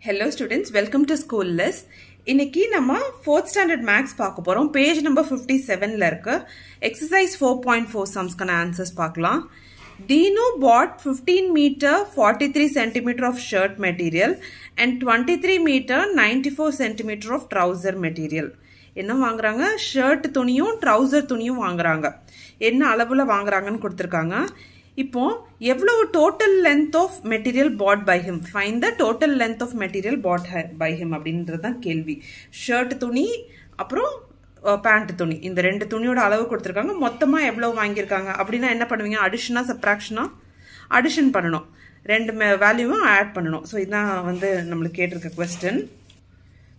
Hello students, welcome to School List. இன்னைக்கு நம்ம 4th standard maths பார்க்க போறோம். Page number 57ல இருக்கு. Exercise 4.4 sumsக்கான answers பார்க்கலாம். Dinu bought 15 meter 43 centimeter of shirt material and 23 meter 94 centimeter of trouser material. என்ன வாங்குறாங்க? Shirt துணியும் ட்ரவுசர் துணியும் வாங்குறாங்க. என்ன அளவுல வாங்குறாங்கன்னு கொடுத்திருக்காங்க. இப்போ எவ்வளவு total length of material bought by him? Find the total length of material bought by him அப்படின்றதுதான் கேள்வி. ஷர்ட் துணி அப்புறம் பேண்ட் துணி இந்த ரெண்டு துணியோட அளவு கொடுத்திருக்காங்க. மொத்தமா எவ்வளவு வாங்கியிருக்காங்க அப்படின்னா என்ன பண்ணுவீங்க? அடிஷனா சப்ட்ராக்ஷனா? அடிஷன் பண்ணணும். ரெண்டு வேல்யூவும் ஆட் பண்ணணும். ஸோ இதுதான் வந்து நம்மளுக்கு கேட்டிருக்க question.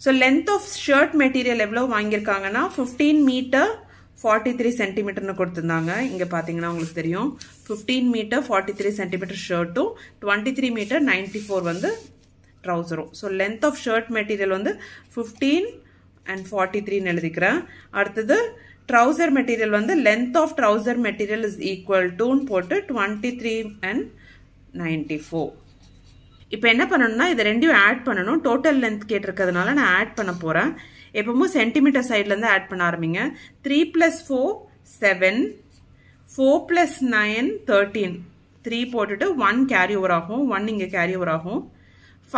So length of shirt material எவ்வளவு வாங்கியிருக்காங்கன்னா 15 மீட்டர் 43 சென்டிமீட்டர்னு கொடுத்திருந்தாங்க. இங்க பாத்தீங்கன்னா உங்களுக்கு தெரியும் 15 மீட்டர் 43 சென்டிமீட்டர் ஷர்ட்டும் 23 மீட்டர் 94 வந்து ட்ரவுசரும். So length of shirt material வந்து 15 and 43 எழுதிக்கிறேன். அடுத்தது ட்ரவுசர் மெட்டீரியல் வந்து length of trouser material is equal to போட்டு 23 and 94. இப்போ என்ன பண்ணணும்னா இதை ரெண்டையும் ஆட் பண்ணணும். டோட்டல் லென்த் கேட்டிருக்கிறதுனால நான் ஆட் பண்ண போறேன். எப்பவும் சென்டிமீட்டர் சைட்ல இருந்து ஆட் பண்ண ஆரம்பிங்க. 3 plus 4 7, 4 plus 9 13. 3 போட்டுட்டு 1 கேரி ஓவர் ஆகும். 1 இங்க கேரி ஓவர் ஆகும்.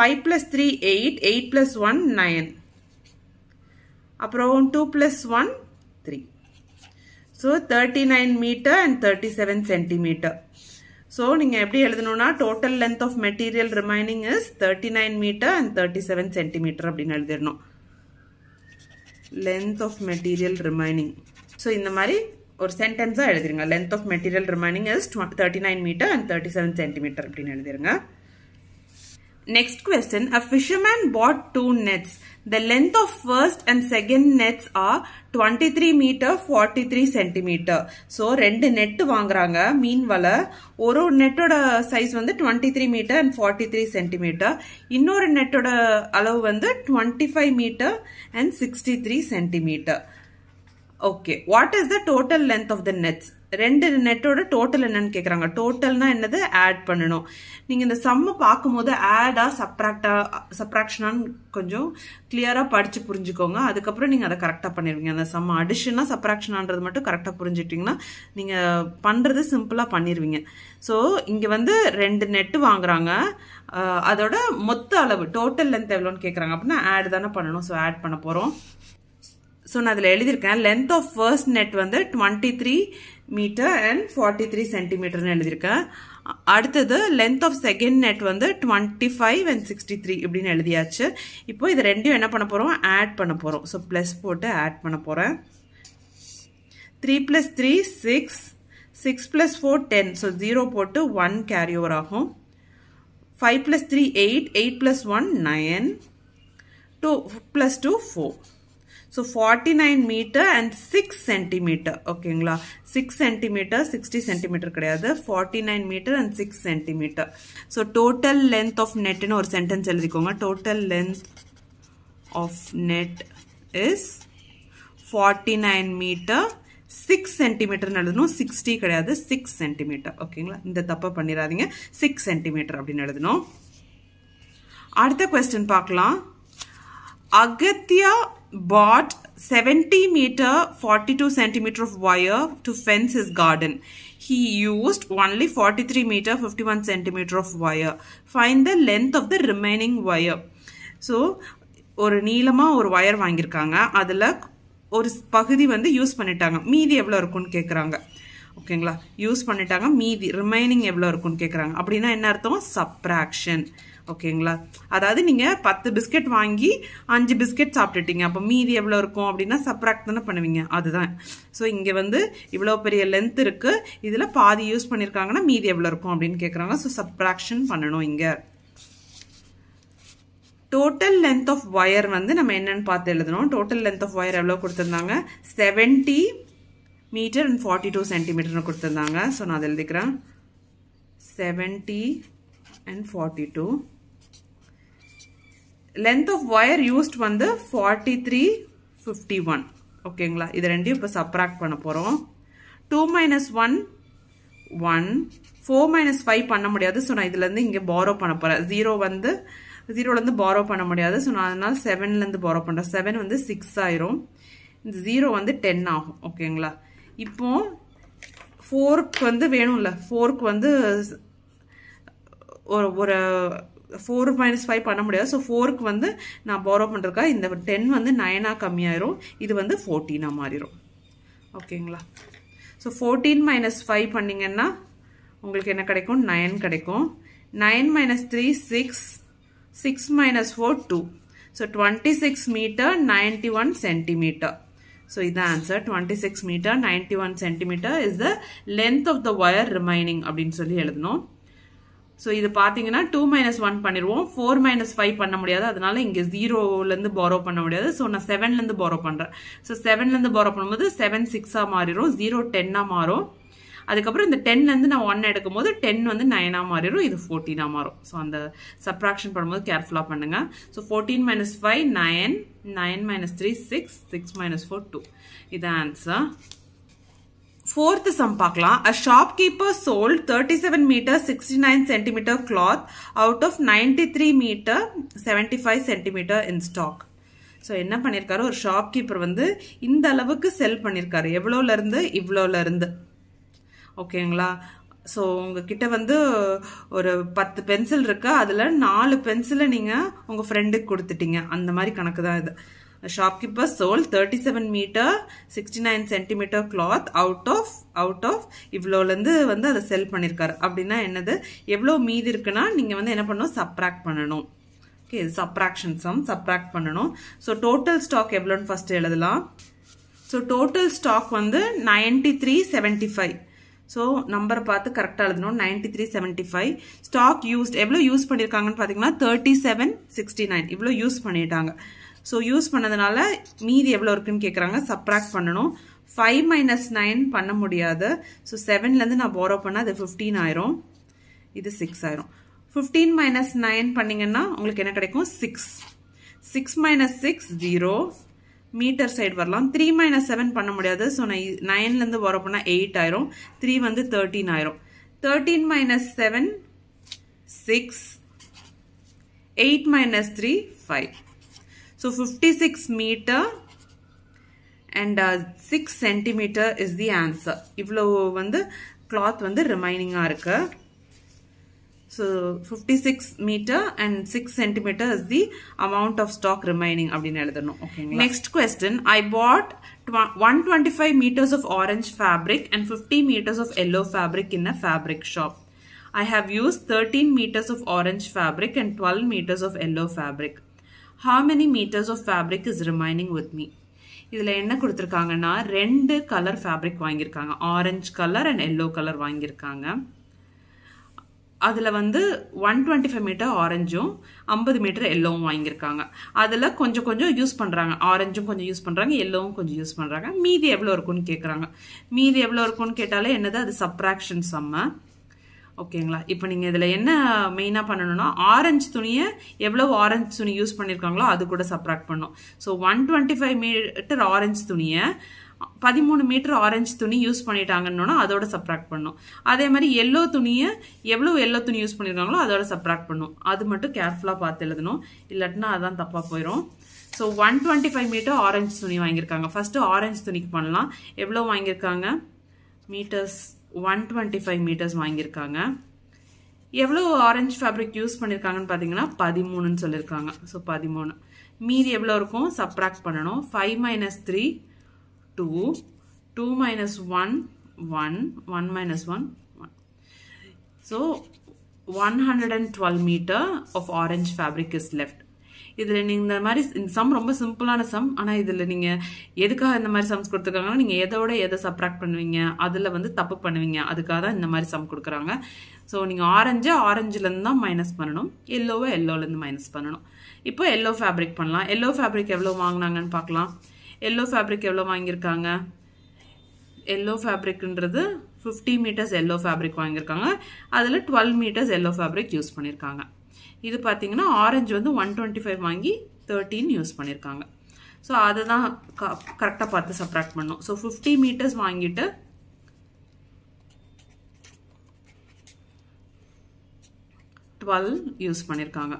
5 plus 3 8, 8 plus 1 9. அப்புறம் 2 plus 1 3. So 39 meter and 37 centimeter. So நீங்க எப்படி எழுதணும்னா total length of material remaining is 39 meter and 37 centimeter அப்படின்னு எழுதிடணும். Length of material remaining. So இந்த மாதிரி ஒரு சென்டென்ஸா எழுதிருங்க. Length of material remaining is 39 meter and 37 centimeter அப்படின்னு எழுதிருங்க. Next question. A fisherman bought 2 nets. The length of first and second nets are 23 meter 43 centimeter. So ரெண்டு net வாங்குறாங்க மீன் வலை. ஒரு நெட்டோட size வந்து 23 meter and 43 centimeter. இன்னொரு நெட்டோட அளவு வந்து 25 meter and 63 centimeter. Okay, what is the total length of the nets? ரெண்டு நெட்டோட total என்னன்னு கேக்குறாங்க. டோட்டல்னா என்னது? ஆட் பண்ணணும். நீங்க இந்த சம்ம பார்க்கும்போது ஆடா சப்ராக்ஷனான்னு கொஞ்சம் கிளியரா படிச்சு புரிஞ்சுக்கோங்க. அதுக்கப்புறம் நீங்க அதை கரெக்டா பண்ணிருவீங்க. அந்த சம்ம அடிஷனா சப்ராக்ஷனான்றது மட்டும் கரெக்டா புரிஞ்சுட்டீங்கன்னா நீங்க பண்றது சிம்பிளா பண்ணிருவீங்க. ஸோ இங்க வந்து ரெண்டு நெட் வாங்குறாங்க. அதோட மொத்த அளவு டோட்டல் லென்த் எவ்வளோன்னு கேக்குறாங்க அப்படின்னா ஆட் தானே பண்ணணும். ஸோ ஆட் பண்ண போறோம். ஸோ நான் அதில் எழுதியிருக்கேன் லென்த் ஆஃப் ஃபர்ஸ்ட் நெட் வந்து 23 மீட்டர் அண்ட் 43 சென்டிமீட்டர்னு எழுதியிருக்கேன். அடுத்தது லென்த் ஆஃப் செகண்ட் நெட் வந்து 25 and 63 இப்படின்னு எழுதியாச்சு. இப்போ இது ரெண்டையும் என்ன பண்ண போறோம்? ஆட் பண்ண போறோம். ஸோ பிளஸ் போட்டு ஆட் பண்ண போறேன். 3 plus 3 6, 6 plus 4 10. ஸோ 0 போட்டு 1 கேரி ஓவர் ஆகும். 5 plus 3 8, 8 plus 1 9, 2 plus 2 4. So 49 meter and 6 centimeter. ஓகேங்களா? 6 centimeter 60 centimeter கிடையாது. 49 meter and 6 centimeter. So total length of net ன்னு ஒரு சென்டென்ஸ் எழுதிக்கோங்க. Total length of net is 49 meter 6 centimeter எழுதணும். 60 கிடையாது 6 centimeter. ஓகேங்களா? இந்த தப்ப பண்ணிராதீங்க. 6 centimeter அப்படின்னு எழுதணும். அடுத்த क्वेश्चन பார்க்கலாம். Agatya bought 70 meter 42 centimeter of wire to fence his garden. He used only 43 meter 51 centimeter of wire. Find the length of the remaining wire. So ஒரு நீளமா ஒரு வயர் வாங்கியிருக்காங்க. அதுல ஒரு பகுதி வந்து யூஸ் பண்ணிட்டாங்க. மீதி எவ்வளவு இருக்கும்னு கேக்குறாங்க. ஓகேங்களா? யூஸ் பண்ணிட்டாங்க. மீதி ரிமைனிங் எவ்வளவு இருக்கும்னு கேக்குறாங்க. அப்படின்னா என்ன அர்த்தம்? சப்ட்ராக்ஷன். ஓகேங்களா? அதாவது நீங்க 10 பிஸ்கெட் வாங்கி 5 பிஸ்கெட் சாப்பிட்டுட்டீங்க. அப்ப மீதி எவ்வளவு இருக்கும் அப்படின்னா சப்ட்ராக்ட் தானே பண்ணுவீங்க. அதுதான். சோ இங்க வந்து இவ்வளவு பெரிய லென்த் இருக்கு. இதுல பாதி யூஸ் பண்ணிருக்காங்கன்னா மீதி எவ்வளவு இருக்கும் அப்படின்னு கேக்குறாங்க. சோ சப்ட்ராக்ஷன் பண்ணணும் இங்க. டோட்டல் லென்த் ஆஃப் வயர் வந்து நம்ம என்னன்னு பார்த்து எழுதணும். டோட்டல் லென்த் ஆஃப் வயர் எவ்வளவு கொடுத்திருந்தாங்க? 70 மீட்டர் and 42 சென்டிமீட்டர்னு கொடுத்திருந்தாங்க. சோ நான் அதை எழுதிக்கிறேன். 70 and 42. Length of wire used வந்து 43 51. ஓகேங்களா? இது ரெண்டையும் இப்ப சப்ட்ராக்ட் பண்ண போறோம். 2 minus 1 1, 4 minus 5 பண்ண முடியாது. ஸோ நான் இதுல இருந்து இங்க borrow பண்ண போறேன். 0 வந்து 0லேருந்து borrow பண்ண முடியாது. ஸோ நான் அதனால் 7லேருந்து borrow பண்ணுறேன். 7 வந்து 6 ஆயிரும். இந்த 0 வந்து 10 ஆகும். ஓகேங்களா? இப்போ 4க்கு வந்து வேணும்ல, 4க்கு வந்து ஒரு 4 minus 5 பண்ண முடியாது. ஸோ 4க்கு வந்து நான் borrow பண்ணுறதுக்கா இந்த 10 வந்து 9ஆக கம்மியாயிரும். இது வந்து 14ஆக மாறிடும். ஓகேங்களா? ஸோ 14 minus 5 பண்ணிங்கன்னா உங்களுக்கு என்ன கிடைக்கும்? 9 கிடைக்கும். 9 minus 3 6, 6 minus 4 2. So 26 meter 91 centimeter. So is the answer. 26 meter 91 centimeter is the length of the wire remaining அப்படின்னு சொல்லி எழுதணும். ஸோ இது பார்த்தீங்கன்னா 2 minus 1 பண்ணிடுவோம். 4 minus 5 பண்ண முடியாது. அதனால இங்கே 0லேருந்து borrow பண்ண முடியாது. ஸோ நான் 7லேருந்து borrow பண்ணுறேன். ஸோ 7லேருந்து borrow பண்ணும்போது 7 6ஆக மாறிடும். 0 10ஆக மாறும். அதுக்கப்புறம் இந்த 10லேருந்து நான் 1 எடுக்கும் போது 10 வந்து 9ஆக மாறிடும். இது 14ஆக மாறும். ஸோ அந்த சப்ராக்ஷன் பண்ணும்போது கேர்ஃபுல்லாக பண்ணுங்க. So 14 minus 5 9, 9 minus 3 6, 6 minus 4 2. இது ஆன்சர். Fourth sum பார்க்கலாம். A shopkeeper sold 37 meter 69 centimeter cloth out of 93 meter 75 centimeter in stock. So என்ன பண்ணியிருக்காரு? ஒரு ஷாப்கீப்பர் வந்து இந்த அளவுக்கு செல் பண்ணியிருக்காரு. எவ்வளோலேருந்து இவ்வளோலேருந்து. ஓகேங்களா? ஸோ உங்ககிட்ட வந்து ஒரு 10 பென்சில் இருக்கு. அதில் 4 பென்சிலை நீங்கள் உங்கள் ஃப்ரெண்டுக்கு கொடுத்துட்டீங்க. அந்த மாதிரி கணக்கு தான் இது. Shopkeeper sold 37 meter 69 centimeter cloth out of இவ்வளோலேருந்து வந்து அதை செல் பண்ணியிருக்காரு. அப்படின்னா என்னது? எவ்வளோ மீதி இருக்குன்னா நீங்கள் வந்து என்ன பண்ணணும்? சப்ராக்ட் பண்ணணும். ஓகே, இது சப்ராக்ஷன் சம். சப்ராக்ட் பண்ணணும். ஸோ டோட்டல் ஸ்டாக் எவ்வளோன்னு ஃபர்ஸ்ட் எழுதலாம். ஸோ டோட்டல் ஸ்டாக் வந்து 9375. ஸோ நம்பரை பார்த்து கரெக்டாக எழுதணும். 9375. ஸ்டாக் யூஸ்ட் எவ்வளோ யூஸ் பண்ணியிருக்காங்கன்னு பார்த்தீங்கன்னா 3769. இவ்வளோ யூஸ் பண்ணிட்டாங்க. ஸோ யூஸ் பண்ணதுனால மீதி எவ்வளோ இருக்குன்னு கேட்குறாங்க. சப்ராக்ட் பண்ணணும். 5 minus 9 பண்ண முடியாது. ஸோ 7லேருந்து நான் borrow பண்ணால் அது 15 ஆயிரும். இது 6 ஆயிரும். 15 minus 9 பண்ணிங்கன்னா உங்களுக்கு என்ன கிடைக்கும்? 6. 6 minus 6 0. மீட்டர் சைடு வரலாம். 3 minus 7 பண்ண முடியாது. ஸோ நான் 9லேருந்து borrow பண்ணால் 8 ஆயிரும். 3 வந்து 13 ஆயிரும். 13 minus 7 6. 8 minus 3 5. So 56 meter and 6 centimeter is the answer. இவ்வளோ வந்து cloth வந்து remaining-ஆ இருக்கு. So 56 meter and 6 centimeter is the amount of stock remaining அப்படின்னு எழுதணும். ஓகேங்களா? Next question. I bought 125 meters of orange fabric and 50 meters of yellow fabric in a fabric shop. I have used 13 meters of orange fabric and 12 meters of yellow fabric. How many meters of fabric is remaining with me? இதில் என்ன கொடுத்துருக்காங்கன்னா 2 colour fabric வாங்கியிருக்காங்க. Orange colour and yellow colour வாங்கியிருக்காங்க. அதில் வந்து 125 metre ஆரஞ்சும் 50 metre எல்லோவும் வாங்கியிருக்காங்க. அதில் கொஞ்சம் கொஞ்சம் யூஸ் பண்ணுறாங்க. ஆரஞ்சும் கொஞ்சம் யூஸ் பண்ணுறாங்க, எல்லோவும் கொஞ்சம் யூஸ் பண்ணுறாங்க. மீதி எவ்வளோ இருக்குன்னு கேட்குறாங்க. மீதி எவ்வளோ இருக்குன்னு கேட்டாலே என்னது? அது சப்ராக்ஷன் சம்ம. ஓகேங்களா? இப்போ நீங்கள் இதில் என்ன மெயினாக பண்ணணும்னா ஆரஞ்சு துணியை எவ்வளோ ஆரஞ்சு துணி யூஸ் பண்ணியிருக்காங்களோ அது கூட சப்ராக்ட் பண்ணும். ஸோ 125 மீட்டர் ஆரஞ்சு துணியை 13 மீட்டர் ஆரஞ்சு துணி யூஸ் பண்ணிட்டாங்கன்னா அதோட சப்ராக்ட் பண்ணும். அதே மாதிரி எல்லோ துணியை எவ்வளோ எல்லோ துணி யூஸ் பண்ணியிருக்காங்களோ அதோட சப்ராக்ட் பண்ணும். அது மட்டும் கேர்ஃபுல்லாக பார்த்து எழுதணும். இல்லாட்டினா அதான் தப்பாக போயிடும். ஸோ 125 மீட்டர் ஆரஞ்சு துணி வாங்கியிருக்காங்க. ஃபர்ஸ்ட்டு ஆரஞ்சு துணிக்கு பண்ணலாம். எவ்வளோ வாங்கியிருக்காங்க? மீட்டர்ஸ் 125 மீட்டர்ஸ் வாங்கியிருக்காங்க. எவ்வளோ ஆரஞ்சு ஃபேப்ரிக் யூஸ் பண்ணியிருக்காங்கன்னு பார்த்தீங்கன்னா 13ன்னு சொல்லியிருக்காங்க. ஸோ 13. மீதி எவ்வளோ இருக்கும்? சப்ராக்ட் பண்ணணும். 5 minus 3 2, 2 minus 1 1, 1 minus 1 1. So 112 meter of orange fabric is left. இதில் நீங்கள் இந்த மாதிரி சம் ரொம்ப சிம்பிளான சம். ஆனால் இதில் நீங்கள் எதுக்காக இந்த மாதிரி சம்ஸ் கொடுத்துருக்காங்கன்னா நீங்கள் எதோட எதை சப்ராக்ட் பண்ணுவீங்க, அதில் வந்து தப்பு பண்ணுவீங்க. அதுக்காக தான் இந்த மாதிரி சம் கொடுக்குறாங்க. ஸோ நீங்கள் ஆரஞ்சுலேருந்து தான் மைனஸ் பண்ணணும், எல்லோலேருந்து மைனஸ் பண்ணணும். இப்போ எல்லோ ஃபேப்ரிக் பண்ணலாம். எல்லோ ஃபேப்ரிக் எவ்வளோ வாங்கினாங்கன்னு பார்க்கலாம். எல்லோ ஃபேப்ரிக் எவ்வளோ வாங்கியிருக்காங்க? எல்லோ ஃபேப்ரிக்ன்றது 50 மீட்டர்ஸ் எல்லோ ஃபேப்ரிக் வாங்கியிருக்காங்க. அதில் 12 மீட்டர்ஸ் எல்லோ ஃபேப்ரிக் யூஸ் பண்ணியிருக்காங்க. இது பார்த்தீங்கன்னா ஆரஞ்சு வந்து 125 வாங்கி 13 யூஸ் பண்ணியிருக்காங்க. ஸோ அதை தான் கரெக்டாக பார்த்து சப்ராக்ட் பண்ணணும். ஸோ 50 மீட்டர்ஸ் வாங்கிட்டு 12 யூஸ் பண்ணியிருக்காங்க.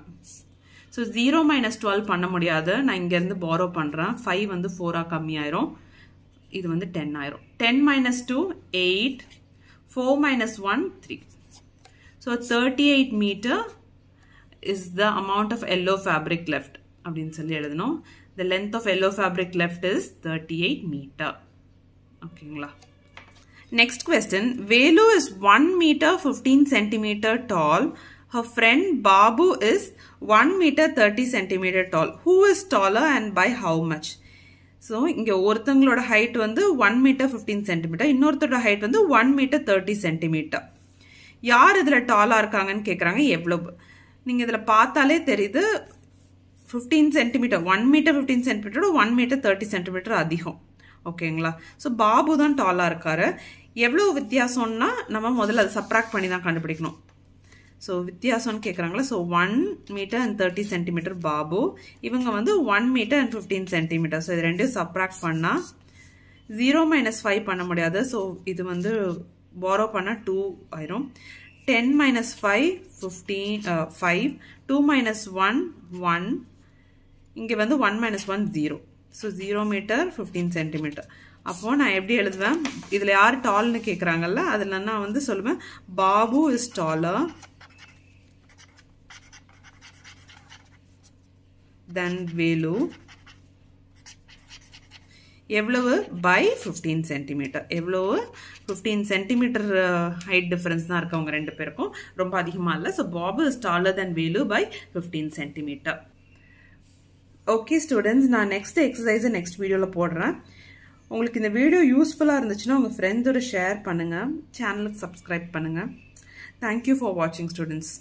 ஸோ 0 minus 12 பண்ண முடியாது. நான் இங்கேருந்து borrow பண்ணுறேன். 5 வந்து 4 கம்மியாயிரும். இது வந்து 10 ஆயிரும். 10 minus 2 8, 4 minus 1 3. So 38 meter is the amount of yellow fabric left. அப்படின்னு சொல்லி எழுதணும். The length of yellow fabric left is 38 meter. ஓகேங்களா? Next question. Velu is 1 meter 15 centimeter tall. Her friend Babu is 1 meter 30 centimeter tall. Who is taller and by how much? So, இங்க ஒருத்தங்களோட height வந்து 1 meter 15 centimeter. இன்னொருத்தரோட height வந்து 1 meter 30 centimeter. யார் இதுல டாலா இருக்காங்கன்னு கேக்குறாங்க. எவ்வளவு? நீங்க இதுல பார்த்தாலே தெரியுது 15 centimeter. 1 meter 15 centimeter 1 meter 30 centimeter அதிகம். ஓகேங்களா? ஸோ பாபு தான் டாலா இருக்காரு. எவ்வளவு வித்தியாசம்னா நம்ம முதல்ல அதை சப்ராக்ட் பண்ணி தான் கண்டுபிடிக்கணும். ஸோ வித்தியாசம்னு கேட்குறாங்களா? So 1 meter and 30 centimeter Babu, இவங்க வந்து 1 meter and 15 centimeter. ஸோ இது ரெண்டையும் சப்ராக்ட் பண்ணால் 0 minus 5 பண்ண முடியாது. ஸோ இது வந்து borrow பண்ண 2 ஆயிரும். 10 minus 5 15 5, 2 minus 1 1, இங்கே வந்து 1 minus 1 0. So 0 meter 15 centimeter. அப்போ நான் எப்படி எழுதுவேன்? இதில் யார் டால்னு கேட்குறாங்கல்ல, அதில் நான் வந்து சொல்லுவேன் Babu is taller than Velu. எவ்வளவு? By 15 centimeter. எவ்வளவு? 15 centimeter ஹைட் டிஃபரன்ஸ் தான் இருக்கு அவங்க ரெண்டு பேருக்கும், ரொம்ப அதிகமாக இல்லை. So Babu is taller than Velu by 15 centimeter. Okay students, நான் நெக்ஸ்ட் எக்ஸசைஸை நெக்ஸ்ட் வீடியோவில் போடுறேன். உங்களுக்கு இந்த வீடியோ யூஸ்ஃபுல்லாக இருந்துச்சுன்னா உங்கள் ஃப்ரெண்ட்ஸோட ஷேர் பண்ணுங்கள், சேனலுக்கு சப்ஸ்கிரைப் பண்ணுங்கள். தேங்க்யூ ஃபார் வாட்சிங் ஸ்டூடெண்ட்ஸ்.